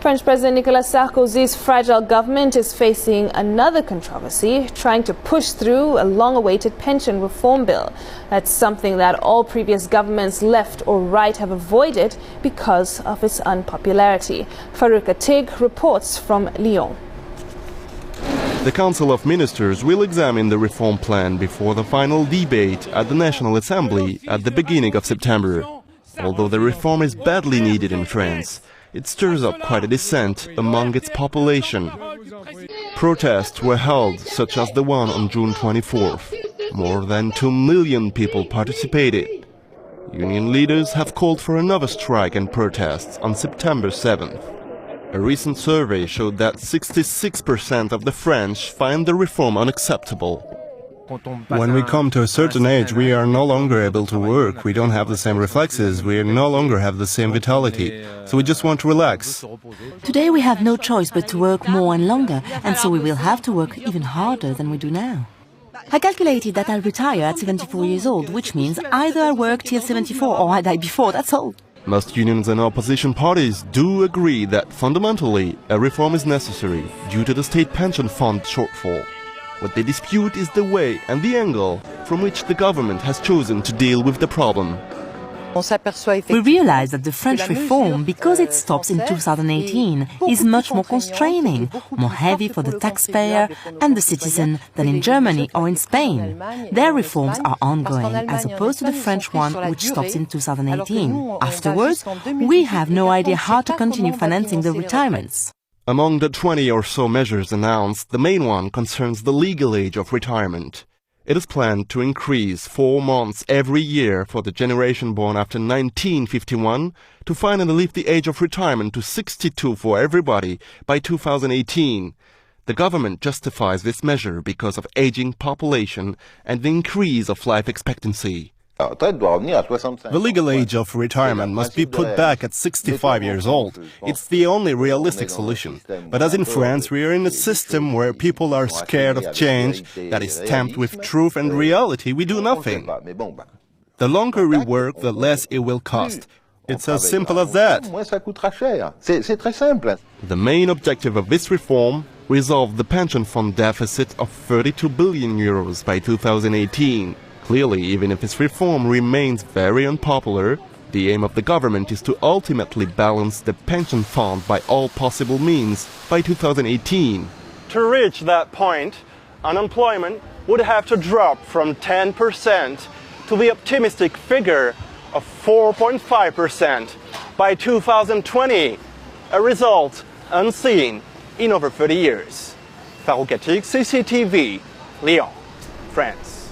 French President Nicolas Sarkozy's fragile government is facing another controversy, trying to push through a long-awaited pension reform bill. That's something that all previous governments, left or right, have avoided because of its unpopularity. Farouk Atig reports from Lyon. The Council of Ministers will examine the reform plan before the final debate at the National Assembly at the beginning of September. Although the reform is badly needed in France, it stirs up quite a dissent among its population. Protests were held, such as the one on June 24th. More than 2 million people participated. Union leaders have called for another strike and protests on September 7th. A recent survey showed that 66% of the French find the reform unacceptable. When we come to a certain age, we are no longer able to work, we don't have the same reflexes, we no longer have the same vitality, so we just want to relax. Today we have no choice but to work more and longer, and so we will have to work even harder than we do now. I calculated that I'll retire at 74 years old, which means either I work till 74 or I die before, that's all. Most unions and opposition parties do agree that fundamentally a reform is necessary due to the state pension fund shortfall. What they dispute is the way and the angle from which the government has chosen to deal with the problem. We realize that the French reform, because it stops in 2018, is much more constraining, more heavy for the taxpayer and the citizen than in Germany or in Spain. Their reforms are ongoing, as opposed to the French one, which stops in 2018. Afterwards, we have no idea how to continue financing the retirements. Among the 20 or so measures announced, the main one concerns the legal age of retirement. It is planned to increase 4 months every year for the generation born after 1951 to finally lift the age of retirement to 62 for everybody by 2018. The government justifies this measure because of aging population and the increase of life expectancy. The legal age of retirement must be put back at 65 years old. It's the only realistic solution. But as in France, we are in a system where people are scared of change, that is stamped with truth and reality, we do nothing. The longer we work, the less it will cost. It's as simple as that. The main objective of this reform: resolve the pension fund deficit of 32 billion euros by 2018. Clearly, even if this reform remains very unpopular, the aim of the government is to ultimately balance the pension fund by all possible means by 2018. To reach that point, unemployment would have to drop from 10% to the optimistic figure of 4.5% by 2020, a result unseen in over 30 years. Farouk Atig, CCTV, Lyon, France.